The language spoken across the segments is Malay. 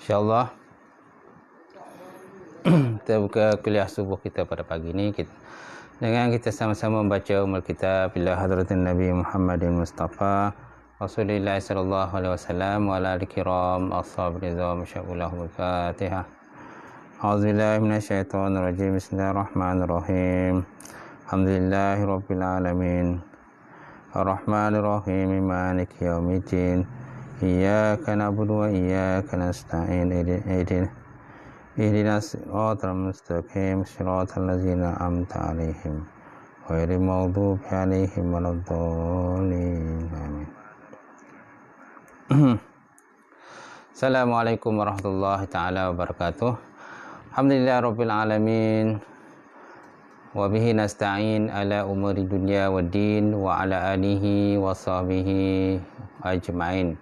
InsyaAllah kita buka kuliah subuh kita pada pagi ini dengan kita sama-sama membaca Ummul Kitab ila hadratin Nabi Muhammadin Mustafa Rasulullah sallallahu alaihi wasallam wa ala alihi kiram ashabi ridwan masyaallah. Al-Fatihah. A'udzubillahi minasyaitonir rajim. Bismillahirrahmanirrahim. Alhamdulillahirabbil alamin. Ar-Rahmanir Rahim. Maliki yaumiddin. Iyyaka na'budu wa iyyaka nasta'in. Ihdinas siratal mustaqim. Siratal ladzina an'amta 'alaihim ghairil maghdubi 'alaihim waladdallin. Amin. Assalamualaikum warahmatullahi taala wabarakatuh. Alhamdulillahirabbil alamin. Wa bihi nasta'in ala umuri dunya waddin wa ala alihi wa sahbihi ajma'in.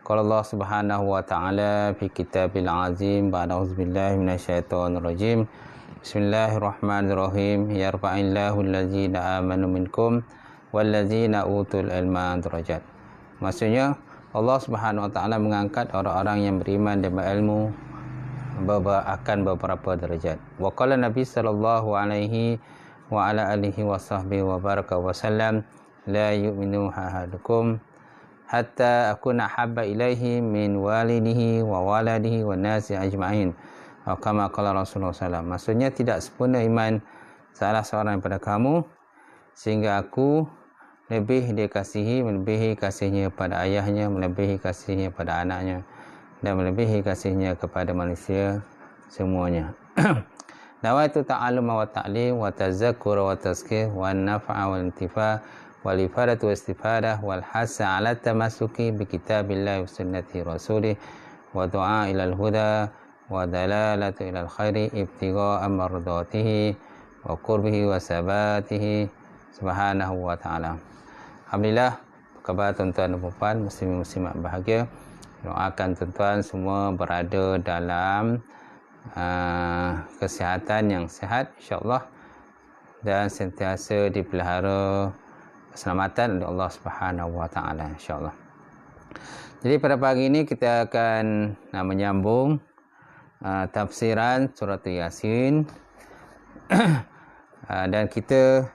Qala Allah Subhanahu wa ta'ala fi kitabil azim ba'da auzubillahi minasyaitonir rajim. Bismillahirrahmanirrahim. Yarfa'illahu allazina amanu minkum wallazina utul ilma darajat. Maksudnya Allah Subhanahu wa ta'ala mengangkat orang-orang yang beriman dan berilmu akan beberapa derajat. Wa qala Nabi sallallahu alaihi wa ala alihi wa sahbihi wa baraka wa sallam, la yu'minu ahadukum hatta akuna habba ilaihi min walidihi wa waladihi wa nasi ajma'in. Kama qala Rasulullah sallallahu. Maksudnya tidak sempurna iman salah seorang daripada kamu sehingga aku lebih dikasihi, melebihi kasihnya pada ayahnya, melebihi kasihnya pada anaknya, dan melebihi kasihnya kepada manusia semuanya. Nawaitu ta'alluma wa ta'lim wa tazakkura wa tazkir wa nafa'a wa intifa' wal ifadatu wa istifadah wal hasa ala tamassuki bi kitabillahi wa sunnati rasulih wa du'a ilal huda wa dalalatu ilal khairi ibtigha'a mardatihi wa qurbihi wa sabatihi subhanahu wa ta'ala. Alhamdulillah, khabar tuan-tuan dan puan muslimin muslimat bahagia. Doakan tuan-tuan semua berada dalam kesihatan yang sihat insya-Allah dan sentiasa dipelihara keselamatan oleh Allah Subhanahu wa taala insya-Allah. Jadi pada pagi ini kita akan menyambung tafsiran surah Yasin dan kita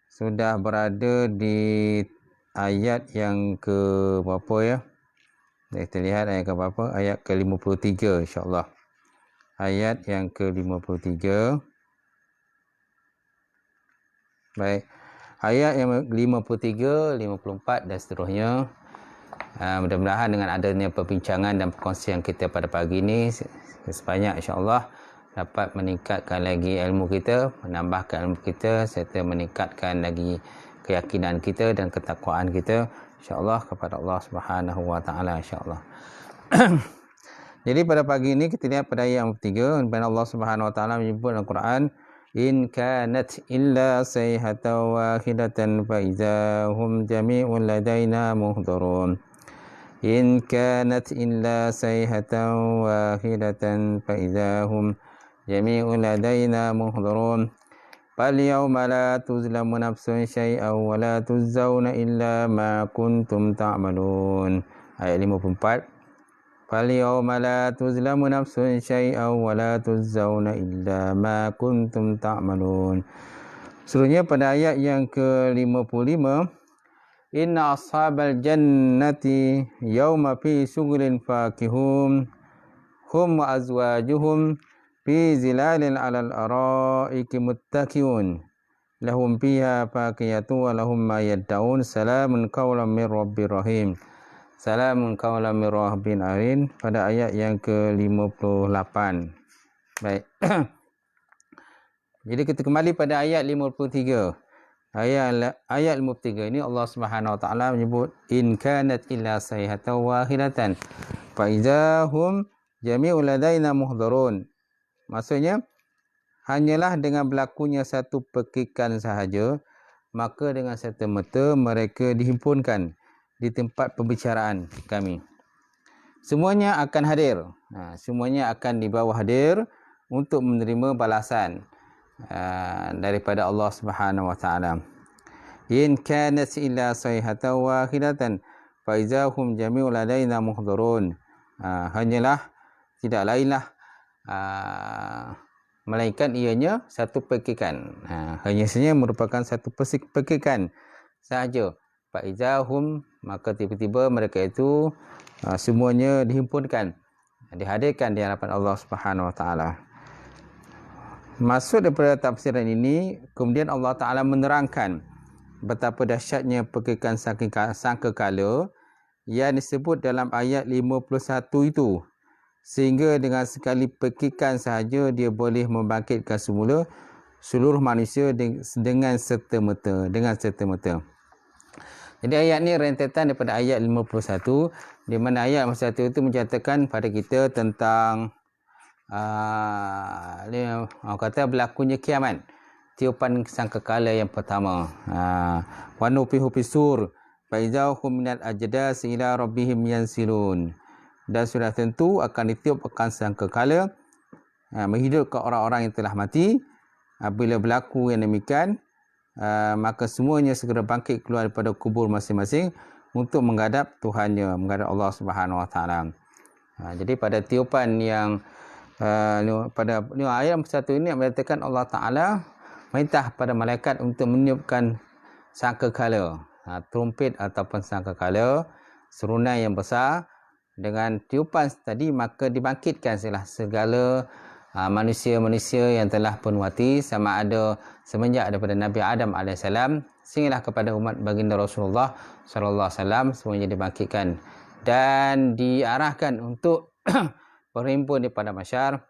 sudah berada di ayat yang ke berapa ya? Kita lihat ayat ke berapa? Ayat ke-53 insya-Allah. Ayat yang ke-53. Baik. Ayat yang 53, 54 dan seterusnya. Mudah-mudahan dengan adanya perbincangan dan perkongsian kita pada pagi ini sebanyak insya-Allah dapat meningkatkan lagi ilmu kita, menambahkan ilmu kita serta meningkatkan lagi keyakinan kita dan ketakwaan kita insya-Allah kepada Allah Subhanahu wa taala insya-Allah. Jadi pada pagi ini kita lihat pada ayat yang ketiga, di mana Allah Subhanahu wa taala menyebut dalam Quran, in kanat illa sayhatan wahidatan fa idza hum jami'un ladaina muhdharun. In kanat illa sayhatan wahidatan fa idza hum jami'un ladaina muhdharun. Fal yawma la tuzlamu nafsun syai'an wa la tujzauna illa ma kuntum ta'malun. Ayat 54. Fal yawma la tuzlamu nafsun syai'an wa la tujzauna illa ma kuntum ta'malun. Seterusnya pada ayat yang ke-55, inna ashabal jannati yawma fi syughlin fakihun hum wa azwajuhum fi zilalin 'alal araiki muttaqiun lahum fiha faqiyatu wa lahum ma yad'un salamun qawlan min rabbir rahim. Salamun qawlan min rabbin arin pada ayat yang ke-58. Baik. Jadi kita kembali pada ayat 53. Ayat 53 ini Allah Subhanahu wa taala menyebut in kanat illa sayhatan wahidatan fa idahum jami'u ladaina muhdharun. Maksudnya hanyalah dengan berlakunya satu pekikan sahaja maka dengan serta-merta mereka dihimpunkan di tempat pembicaraan kami. Semuanya akan hadir. Semuanya akan dibawa hadir untuk menerima balasan daripada Allah Subhanahu wa taala. In kanat illa sayhatan wahidatan Faiza hum jami'u ladaina muhdharun. Hanyalah tidak lainlah melainkan ianya satu pekikan. Hanya saja merupakan satu pekikan sahaja. Faiza hum, maka tiba-tiba mereka itu semuanya dihimpunkan, dihadirkan di hadapan Allah Subhanahu Wa Taala. Maksud daripada tafsiran ini, kemudian Allah Ta'ala menerangkan betapa dahsyatnya pekikan sangkakala yang disebut dalam ayat 51 itu. Sehingga dengan sekali pekikan sahaja dia boleh membangkitkan semula seluruh manusia dengan serta-merta. Jadi ayat ni rentetan daripada ayat 51, di mana ayat 51 itu menceritakan pada kita tentang kata berlakunya kiamat, tiupan sangkakala yang pertama. Wa nufihu fisur fa idza hum minal ajdas ila rabbihim yansilun. Dan sudah tentu akan ditiupkan sangkakala, menghidupkan orang-orang yang telah mati. Bila berlaku yang demikian, maka semuanya segera bangkit keluar daripada kubur masing-masing untuk menghadap Tuhannya, menghadap Allah Subhanahu Wa Taala. Jadi pada tiupan yang pada ayat 1 ini menyatakan Allah Ta'ala perintah pada malaikat untuk meniupkan sangkakala, trumpet ataupun sangkakala, serunai yang besar. Dengan tiupan tadi maka dibangkitkan segala manusia-manusia yang telah pun mati, sama ada semenjak daripada Nabi Adam AS sehinggalah kepada umat baginda Rasulullah SAW, semuanya dibangkitkan dan diarahkan untuk berhimpun di pada mahsyar.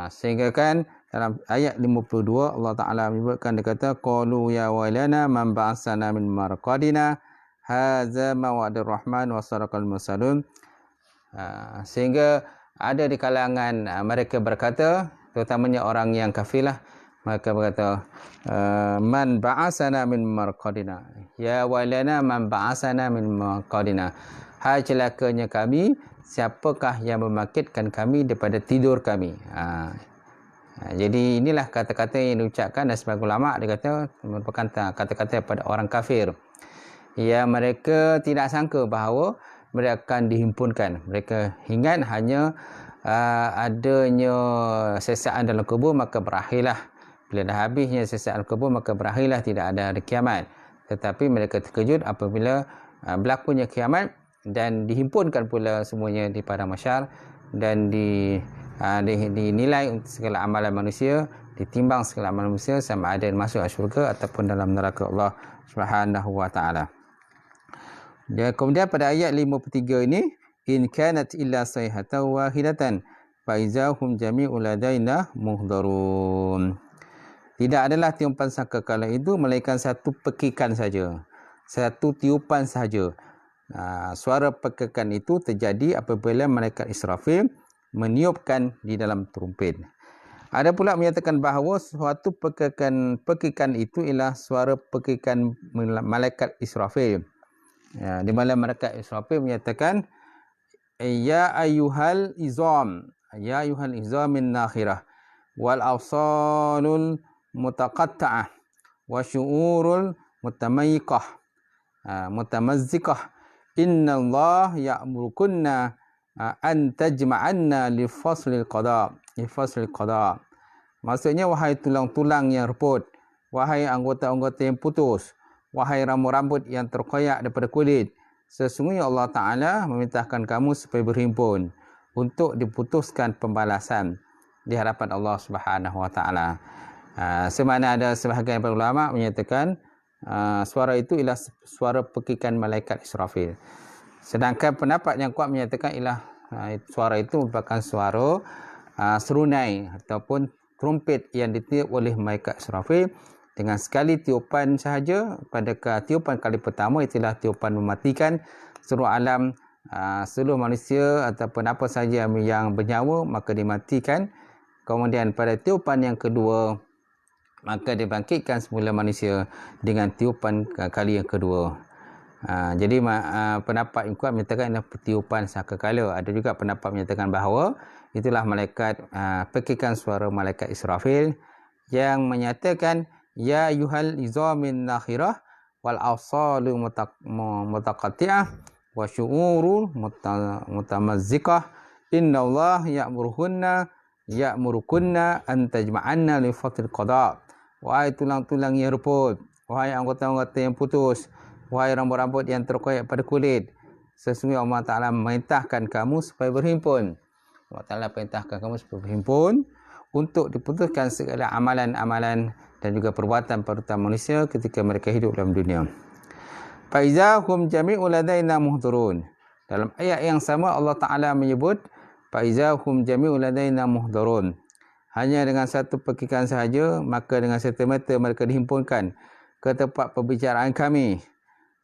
Sehingga kan dalam ayat 52 Allah Ta'ala menyebutkan, dia kata qalu ya wailana man ba'atsana min marqadina hadza ma wa'adur rahman wa sadaqal mursalun. Sehingga ada di kalangan mereka berkata, terutamanya orang yang kafirlah, mereka berkata man ba'atsana min marqadina, ya wailana man ba'atsana min marqadina, hai celakanya kami, siapakah yang membangkitkan kami daripada tidur kami. Jadi inilah kata-kata yang diucapkan, dan sebagai ulama dia kata merupakan kata-kata daripada orang kafir yang mereka tidak sangka bahawa mereka akan dihimpunkan. Mereka ingat hanya adanya sesaan dalam kubur maka berakhirlah. Bila dah habisnya sesaan kubur maka berakhirlah, tidak ada hari kiamat. Tetapi mereka terkejut apabila berlakunya kiamat dan dihimpunkan pula semuanya di padang mahsyar, dan dinilai untuk segala amalan manusia, ditimbang segala amalan manusia sama ada masuk syurga ataupun dalam neraka Allah Subhanahu Wa Taala. Dan kemudian pada ayat 53 ini, in kanat illa sayhatan wahidatan fa izahum jami'u ladaina muhdharun. Tidak adalah tiupan sangkakala itu melainkan satu pekikan saja, satu tiupan sahaja. Suara pekikan itu terjadi apabila malaikat Israfil meniupkan di dalam trumpet. Ada pula menyatakan bahawa suatu pekikan itu ialah suara pekikan malaikat Israfil. Di mana malaikat Israfil menyatakan, ya ayyuhal izam, ya ayyuhal izamin nakhirah wal awsalul mutaqatta'ah wa syu'urul mutamazzikah inna Allah ya'murukunna an tajma'anna li faslil qada. Maksudnya, wahai tulang-tulang yang reput, wahai anggota-anggota yang putus, wahai rambut-rambut yang terkoyak daripada kulit, sesungguhnya Allah Ta'ala memerintahkan kamu supaya berhimpun untuk diputuskan pembalasan di hadapan Allah Subhanahu Wa Ta'ala. Semana ada sebahagian para ulama menyatakan suara itu ialah suara pekikan malaikat Israfil. Sedangkan pendapat yang kuat menyatakan ialah suara itu merupakan suara serunai ataupun trumpet yang ditiup oleh malaikat Israfil. Dengan sekali tiupan sahaja, pada tiupan kali pertama itulah tiupan mematikan seluruh alam, seluruh manusia ataupun apa sahaja yang bernyawa maka dimatikan. Kemudian pada tiupan yang kedua maka dibangkitkan semula manusia dengan tiupan kali yang kedua. Jadi pendapat yang kuat menyatakan adalah tiupan sangkakala. Ada juga pendapat menyatakan bahawa itulah malaikat, pekikan suara malaikat Israfil yang menyatakan, ya yuhal izamin nakhirah wal awsalu mutaqatti'ah wa syu'urul mutamazzikah innallaha ya'murukunna an tajma'anna li fatil qada. Wahai tulang-tulang yang reput, wahai anggota-anggota yang putus, wahai rambut-rambut yang terkoyak pada kulit, sesungguhnya Allah Ta'ala memerintahkan kamu supaya berhimpun. Allah Ta'ala perintahkan kamu supaya berhimpun untuk diputuskan segala amalan-amalan dan juga perbuatan-perbuatan manusia ketika mereka hidup dalam dunia. Faiza hum jami'u ladaina muhdurun. Dalam ayat yang sama Allah Ta'ala menyebut faiza hum jami'u ladaina muhdurun. Hanya dengan satu pekikan sahaja, maka dengan serta-merta mereka dihimpunkan ke tempat perbicaraan kami.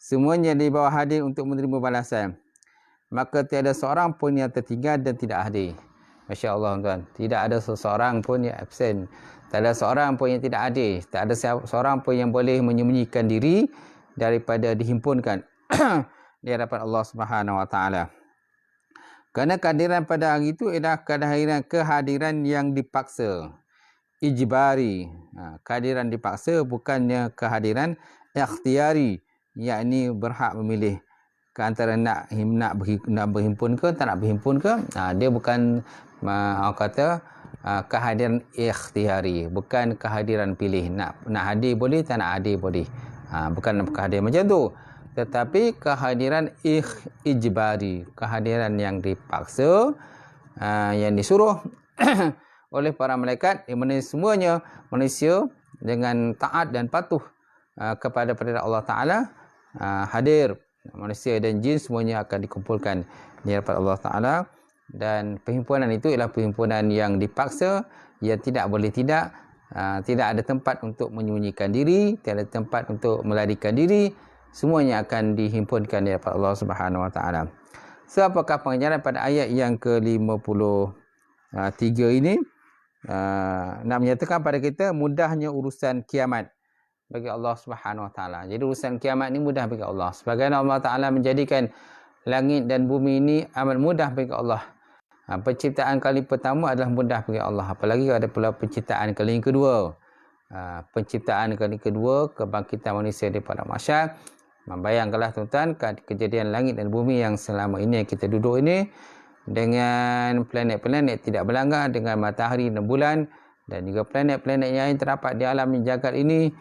Semuanya di bawah hadir untuk menerima balasan. Maka tiada seorang pun yang tertinggal dan tidak hadir. Masya Allah tuan. Tidak ada seseorang pun yang absen. Tak ada seorang pun yang tidak hadir. Tak ada seorang pun yang boleh menyembunyikan diri daripada dihimpunkan di hadapan Allah Subhanahu Wa Taala. Kerana kehadiran pada hari itu adalah kehadiran yang dipaksa. Ijbari. Kehadiran dipaksa bukannya kehadiran ikhtiari. Yakni berhak memilih. Ke antara nak berhimpun ke, tak nak berhimpun ke. Dia bukan kehadiran ikhtiari. Bukan kehadiran pilih. Nak hadir boleh, tak nak hadir boleh. Bukan kehadiran macam tu. Tetapi kehadiran ijbari, kehadiran yang dipaksa, yang disuruh oleh para malaikat, yang mana semuanya manusia dengan taat dan patuh kepada perintah Allah Ta'ala hadir. Manusia dan jin semuanya akan dikumpulkan di hadapan Allah Ta'ala. Dan perhimpunan itu ialah perhimpunan yang dipaksa, yang tidak boleh tidak ada tempat untuk menyembunyikan diri, tidak ada tempat untuk melarikan diri. Semuanya akan dihimpunkan di hadapan Allah Subhanahu Wa Taala. So, apakah pengajaran pada ayat yang ke-53 ini? Nak menyatakan pada kita mudahnya urusan kiamat bagi Allah Subhanahu Wa Taala. Jadi urusan kiamat ini mudah bagi Allah. Sebagaimana Allah Taala menjadikan langit dan bumi ini amat mudah bagi Allah. Penciptaan kali pertama adalah mudah bagi Allah. Apalagi ada pula penciptaan kali yang kedua. Penciptaan kali kedua, kebangkitan manusia daripada mahsyar. Membayangkanlah tuan-tuan kejadian langit dan bumi yang selama ini kita duduk ini, dengan planet-planet tidak berlanggar, dengan matahari dan bulan, dan juga planet-planet yang lain terdapat di alam jagat ini,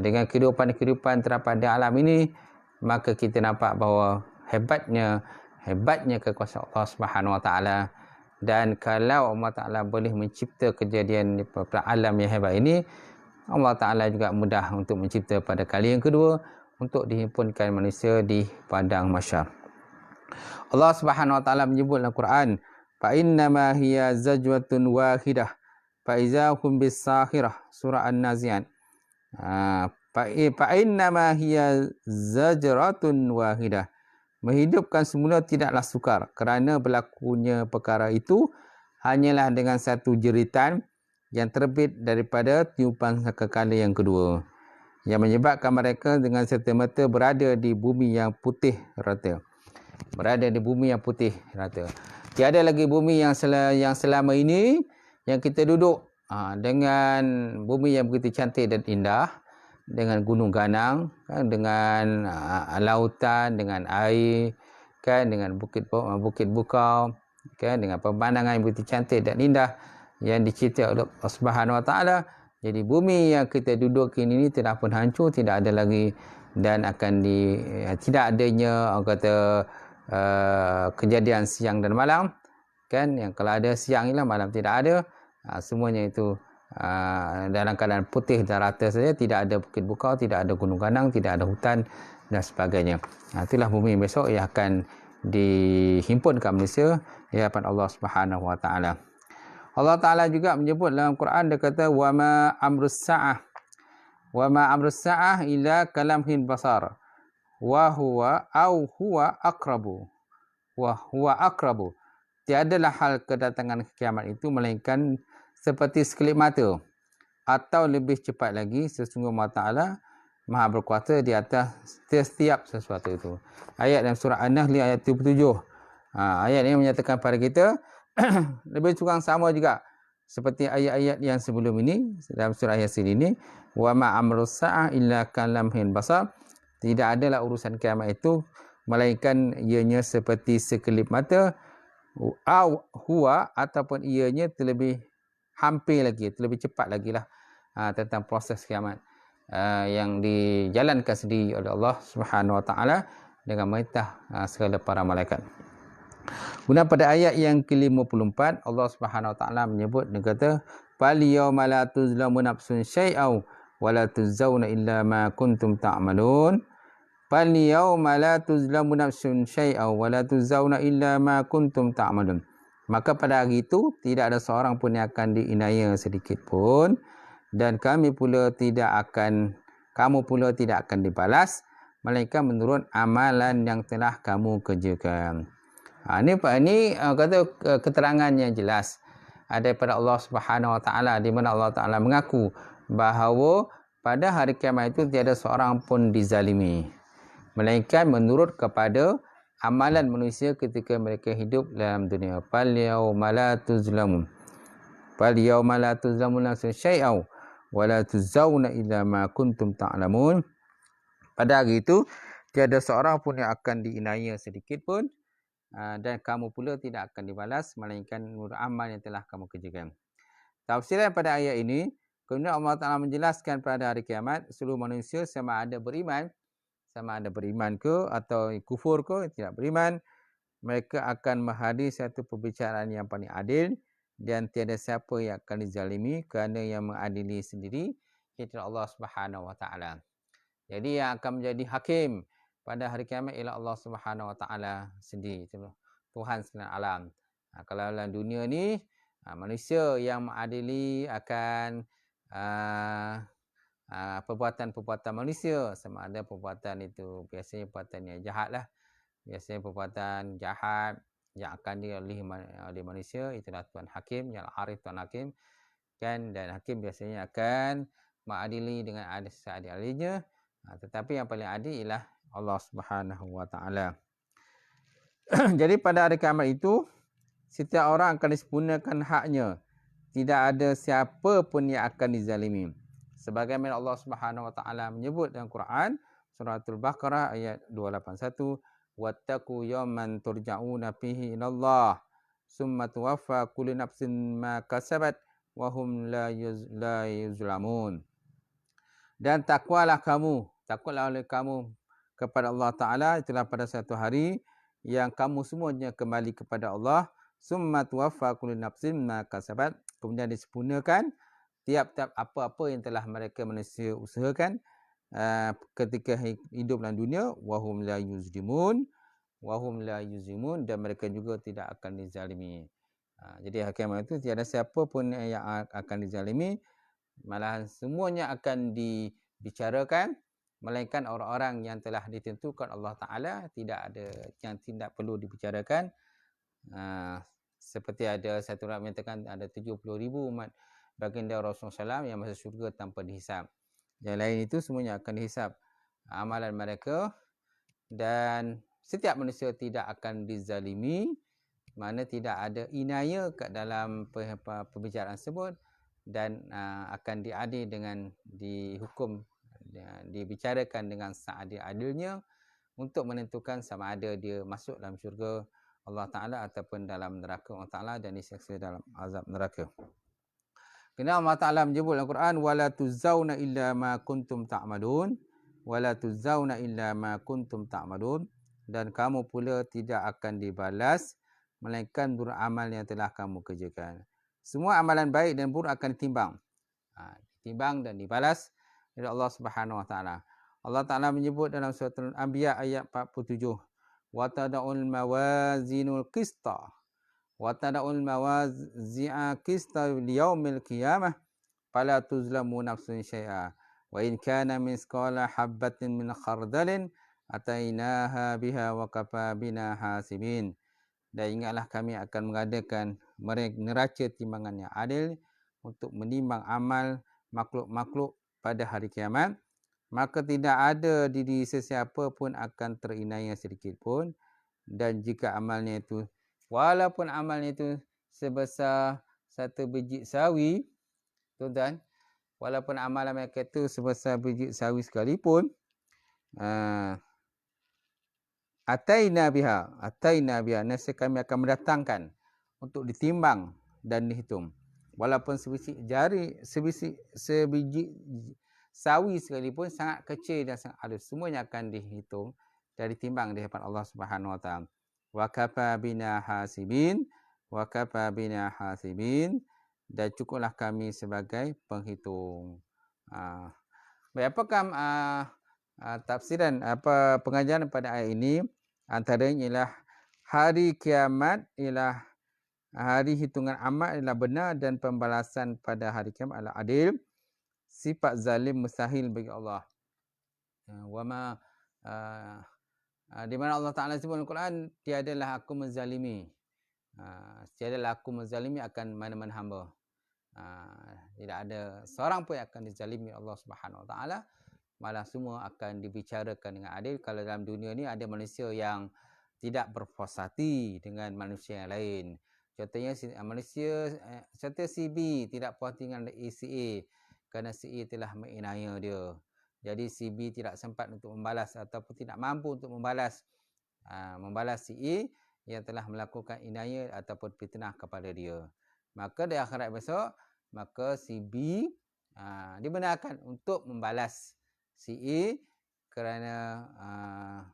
dengan kehidupan-kehidupan terdapat di alam ini, maka kita nampak bahawa hebatnya kekuasaan Allah Subhanahu Wa Taala. Dan kalau Allah Ta'ala boleh mencipta kejadian di alam yang hebat ini, Allah Ta'ala juga mudah untuk mencipta pada kali yang kedua untuk dihimpunkan manusia di padang mahsyar. Allah Subhanahu Wa Ta'ala menyebut dalam Quran, fa innama hiya zajwatun wahidah fa iza hum bis-sakhirah, surah An-Nazi'at. Fa innama hiya zajratun wahidah. Menghidupkan semula tidaklah sukar, kerana berlakunya perkara itu hanyalah dengan satu jeritan yang terbit daripada tiupan sangkakala yang kedua, yang menyebabkan mereka dengan serta-merta berada di bumi yang putih rata. Berada di bumi yang putih rata. Tiada lagi bumi yang selama ini yang kita duduk dengan bumi yang begitu cantik dan indah, dengan gunung ganang, dengan lautan, dengan air, dengan bukit bukau, dengan pemandangan yang begitu cantik dan indah yang dicipta oleh Allah Subhanahu Wa Taala. Jadi bumi yang kita duduk ini tidak pun hancur, tidak ada lagi, dan akan tidak adanya kejadian siang dan malam, yang kalau ada siang ialah malam tidak ada. Semuanya itu dalam keadaan putih dan rata saja, tidak ada bukit bukau, tidak ada gunung ganang, tidak ada hutan dan sebagainya. Itulah bumi besok yang akan dihimpunkan manusia di hadapan Allah Subhanahu Wa Taala. Allah Taala juga menyebut dalam Quran, dia kata wa ma amrus sa'ah illa kalamhil basar wa huwa aqrabu. Tiadalah hal kedatangan kiamat itu melainkan seperti sekelip mata, atau lebih cepat lagi. Sesungguhnya Allah Ta'ala Maha berkuasa di atas setiap sesuatu itu. Ayat dalam surah An-Nahl ayat 77. Ayat ini menyatakan pada kita lebih kurang sama juga seperti ayat-ayat yang sebelum ini dalam surah Yasin ini. Wa ma amrus sa'ah illa kalamhil basar. Tidak adalah urusan kiamat itu melainkan ianya seperti sekelip mata, huwa ataupun ianya terlebih hampir lagi, terlebih cepat lagi lah tentang proses kiamat yang dijalankan sendiri oleh Allah Subhanahu Wa Taala dengan merintah segala para malaikat. Kemudian pada ayat yang ke-54 Allah Subhanahu Wa Taala menyebut, dia kata fal yauma la tuzlamu nafsun syai'aw wa la tujzauna illa ma kuntum ta'malun. Fal yauma la tuzlamu nafsun syai'aw wa la tujzauna illa ma kuntum ta'malun. Maka pada hari itu tidak ada seorang pun yang akan diinaya sedikit pun, dan kamu pula tidak akan dibalas melainkan menurut amalan yang telah kamu kerjakan. Ini kata keterangan yang jelas daripada Allah Subhanahu Wa Taala, di mana Allah Taala mengaku bahawa pada hari kiamat itu tiada seorang pun dizalimi, melainkan menurut kepada amalan manusia ketika mereka hidup dalam dunia. Fal yauma la tuzlamun nafsun syai'aw wa la tujzauna illa ma kuntum ta'lamun. Pada hari itu tiada seorang pun yang akan diinaya sedikit pun, dan kamu pula tidak akan dibalas melainkan menurut amal yang telah kamu kerjakan. Tafsiran pada ayat ini, kemudian Allah Ta'ala menjelaskan pada hari kiamat seluruh manusia sama ada beriman ke atau kufur ke, tidak beriman, mereka akan menghadiri satu perbicaraan yang paling adil dan tiada siapa yang akan dizalimi kerana yang mengadili sendiri iaitu Allah Subhanahu Wa Taala. Jadi yang akan menjadi hakim pada hari kiamat ialah Allah Subhanahu Wa Taala sendiri, Tuhan sekalian alam. Kalau dalam dunia ni manusia yang mengadili akan perbuatan-perbuatan manusia, sama ada perbuatan itu biasanya perbuatan yang jahat lah, biasanya perbuatan jahat yang akan dioleh oleh manusia, itulah Tuhan Hakim, yang Arif Tuhan Hakim kan, dan Hakim biasanya akan mengadili dengan seadil-adilnya. Tetapi yang paling adil ialah Allah Subhanahu Wa Taala. Jadi pada hari kiamat itu setiap orang akan disempurnakan haknya. Tidak ada siapa pun yang akan dizalimi. Sebagaimana Allah Subhanahu Wa Taala menyebut dalam Quran Suratul Baqarah ayat 281, wattaqu yawman turja'una fihi ilallah summa tuwaffa kullu nafsin ma kasabat wa hum la yuzlamun. Dan takwalah oleh kamu kepada Allah Ta'ala, itulah pada satu hari yang kamu semuanya kembali kepada Allah. Summa tuwaffa kullu nafsin ma kasabat, kemudian disempurnakan tiap-tiap apa-apa yang telah mereka manusia usahakan ketika hidup dalam dunia. Wahum la yuzlimun, dan mereka juga tidak akan dizalimi. Jadi hakimat itu tiada siapa pun yang akan dizalimi, malahan semuanya akan dibicarakan, melainkan orang-orang yang telah ditentukan Allah Ta'ala, tidak ada yang tidak perlu dibicarakan. Seperti ada satu orang mengatakan ada 70,000 umat baginda Rasulullah SAW yang masuk syurga tanpa dihisap. Yang lain itu semuanya akan dihisap amalan mereka, dan setiap manusia tidak akan dizalimi, mana tidak ada inaya kat dalam perbicaraan tersebut, dan akan diadil dengan dihukum, dibicarakan dengan seadil-adilnya untuk menentukan sama ada dia masuk dalam syurga Allah Ta'ala ataupun dalam neraka Allah Ta'ala dan diseksa dalam azab neraka. Kerana Allah Ta'ala menyebut dalam Quran, wala tuzzauna illa ma kuntum ta'malun, wala tuzzauna illa ma kuntum ta'malun, dan kamu pula tidak akan dibalas melainkan menurut amal yang telah kamu kerjakan. Semua amalan baik dan buruk akan ditimbang. Ditimbang dan dibalas oleh Allah Subhanahu Wa Ta'ala. Allah Ta'ala menyebut dalam surah Al-Anbiya ayat 47, wa tada'ul mawazinul qista liyaumil qiyamah fala tuzlamu nafsun syai'a wa in kana misqala habbatin min khardalin atainaha biha wa kafa bina hasibin. Dan ingatlah kami akan mengadakan neraca timbangan yang adil untuk menimbang amal makhluk-makhluk pada hari kiamat, maka tidak ada diri sesiapa pun akan terinaya sedikit pun. Dan jika amalnya itu, walaupun amalnya itu sebesar satu biji sawi, tuan-tuan, walaupun amalan mereka itu sebesar biji sawi sekalipun, Ataina biha, nescaya kami akan mendatangkan untuk ditimbang dan dihitung. Walaupun sebiji sawi sekalipun sangat kecil dan sangat halus, semuanya akan dihitung dan ditimbang di hadapan Allah Subhanahu Wa Taala. Wa kafa bina hasibin, wa kafa bina hasibin, dan cukuplah kami sebagai penghitung. Baik, apakah tafsiran pengajaran pada ayat ini? Antaranya ialah hari kiamat ialah hari hitungan amal ialah benar dan pembalasan pada hari kiamat adalah adil. Sifat zalim mustahil bagi Allah. Wama di mana Allah Taala sebut dalam Quran, tiadalah aku menzalimi. Tiadalah aku menzalimi akan mana-mana hamba. Tidak ada seorang pun yang akan dizalimi Allah Subhanahu Wa Taala. Malah semua akan dibicarakan dengan adil. Kalau dalam dunia ni ada manusia yang tidak berpuas hati dengan manusia yang lain. Contohnya manusia, contoh si B tidak puas hati dengan si A kerana si A telah menganiaya dia. Jadi si B tidak sempat untuk membalas ataupun tidak mampu untuk membalas si A yang telah melakukan inaya ataupun fitnah kepada dia. Maka di akhirat besok, maka si B dibenarkan untuk membalas si A kerana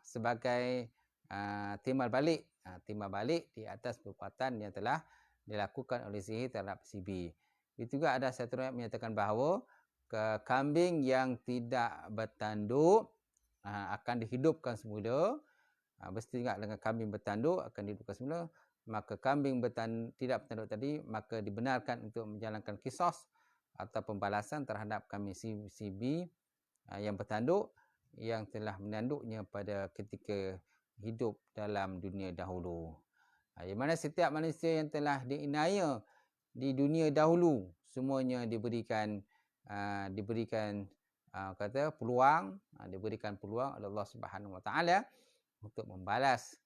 sebagai timbal balik di atas perbuatan yang telah dilakukan oleh si A terhadap si B. Itu juga ada satu riwayat menyatakan bahawa kambing yang tidak bertanduk akan dihidupkan semula. Mesti ingat dengan kambing bertanduk akan dihidupkan semula. Maka kambing tidak bertanduk tadi, maka dibenarkan untuk menjalankan kisos atau pembalasan terhadap kambing si B yang bertanduk yang telah menanduknya pada ketika hidup dalam dunia dahulu. Di mana setiap manusia yang telah diinaya di dunia dahulu semuanya diberikan peluang, diberikan peluang oleh Allah Subhanahu Wa Taala untuk membalas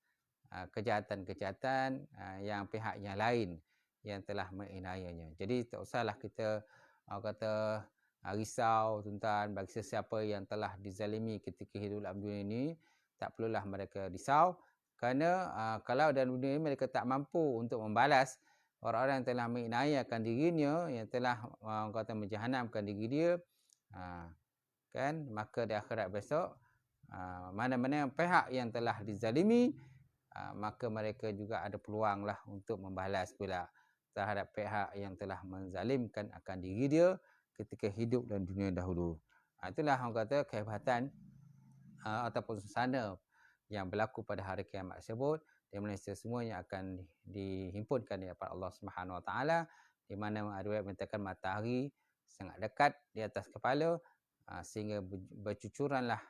kejahatan-kejahatan yang pihak yang lain yang telah menginayanya. Jadi tak usahlah kita risau tentang bagi sesiapa yang telah dizalimi ketika hidup dalam dunia ini. Tak perlulah mereka risau kerana kalau dalam dunia ini mereka tak mampu untuk membalas orang-orang yang telah menganiayakan dirinya, yang telah menjahanamkan diri dia, kan, maka di akhirat besok mana-mana pihak yang telah dizalimi, maka mereka juga ada peluang lah untuk membalas pula terhadap pihak yang telah menzalimkan akan diri dia ketika hidup dalam dunia dahulu. Itulah orang kata kehebatan ataupun suasana yang berlaku pada hari kiamat tersebut, di mana semuanya akan dihimpunkan di hadapan Allah Subhanahu Wa Taala, di mana riwayat menyatakan matahari sangat dekat di atas kepala, sehingga bercucuranlah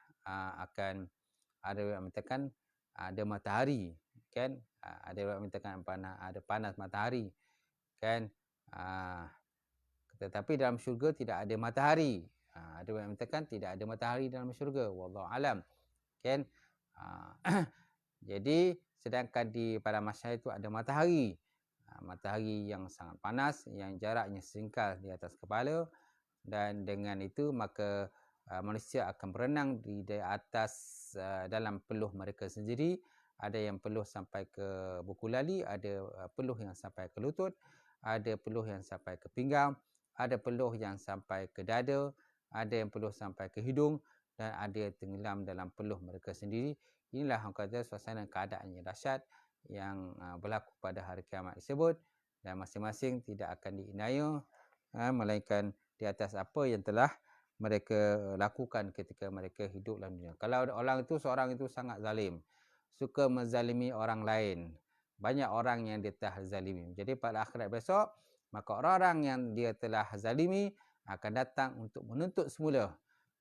akan ada riwayat menyatakan ada matahari, kan, ada riwayat menyatakan ada panas matahari, kan. Tetapi dalam syurga tidak ada matahari. Ada yang mengatakan tidak ada matahari dalam syurga. Wallahu alam. Kan? Jadi sedangkan di pada masyarakat itu ada matahari. Matahari yang sangat panas, yang jaraknya singkal di atas kepala, dan dengan itu maka manusia akan berenang di atas dalam peluh mereka sendiri. Ada yang peluh sampai ke buku lali, ada peluh yang sampai ke lutut, ada peluh yang sampai ke pinggang, ada peluh yang sampai ke dada, ada yang peluh sampai ke hidung, dan ada yang tenggelam dalam peluh mereka sendiri. Inilah orang kata suasana keadaan yang dahsyat yang berlaku pada hari kiamat tersebut, dan masing-masing tidak akan diinaya melainkan di atas apa yang telah mereka lakukan ketika mereka hidup dalam dunia. Kalau orang itu, seorang itu sangat zalim, suka menzalimi orang lain, banyak orang yang dia telah zalimi. Jadi pada akhirat besok, maka orang-orang yang dia telah zalimi akan datang untuk menuntut semula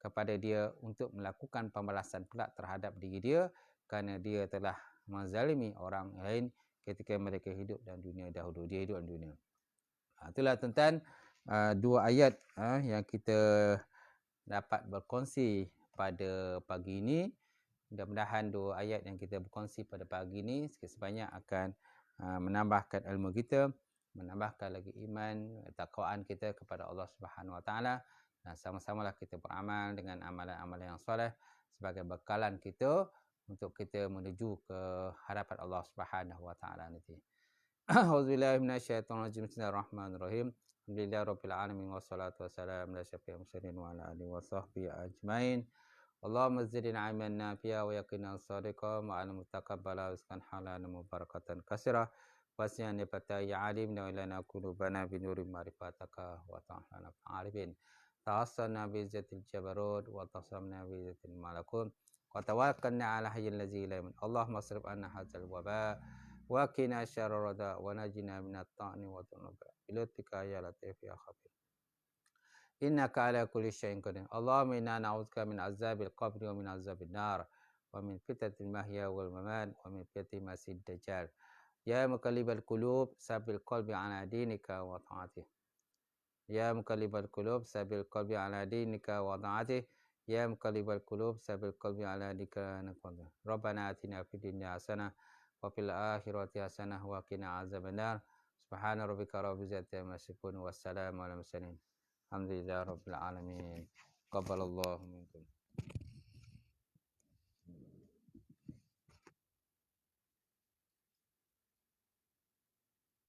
kepada dia untuk melakukan pembalasan pula terhadap diri dia kerana dia telah menzalimi orang lain ketika mereka hidup dalam dunia dahulu. Dia hidup dalam dunia. Itulah tentang dua ayat yang kita dapat berkongsi pada pagi ini. Mudah-mudahan dua ayat yang kita berkongsi pada pagi ini sikit sebanyak akan menambahkan ilmu kita, menambahkan lagi iman, takwaan kita kepada Allah Subhanahu Wa Taala, dan sama-samalah kita beramal dengan amalan-amalan yang soleh sebagai bekalan kita untuk kita menuju ke hadapan Allah Subhanahu wa taala nanti. Auzubillahi minasyaitonirrajim. Bismillahirrahmanirrahim. Alhamdulillahirabbil alamin wassalatu wassalamu ala asyrofil mursalin wa ala alihi washabbihi ajmain. Allahumma zidna ilman nafi'a wa yaqinan sadiqan wa 'ilman mutaqabbala wa rizqan halalan mubarakatan katsira. Wasi'an fatai alim wa lana qulubana bi nuri ma'rifataka wa ta'ala arifin. Ta'assana bi izzatil jabarut wa tasamna bi izzatil malakut wa tawakkalna ala hayyil ladzi la yamut. Allahumma asrif anna hadzal waba wa qina syarra rada wa najina minat ta'ni wa dhunubi. Bilutika ya latif ya khabir. Innaka ala kulli syai'in qadir. Allahumma inna na'udzubika min azabil qabri wa min azabil nar wa min fitnatil mahya wal mamat wa min fitnatil masiihid dajjal. Ya muqallibal qulub sabil qalbi ala dinika wa ta'atih. Ya muqallibal qulub sabil qalbi ala dinika wa ta'atih. Ya muqallibal qulub sabil qalbi ala dinika wa ta'atih. Rabbana atina fid dunya hasanah wa fil akhirati hasanah wa qina azabannar. Subhana rabbika rabbil izzati amma yasifun wa salamun alal mursalin. Alhamdulillah Rabbil Alamin. Qabbalallahu minkum.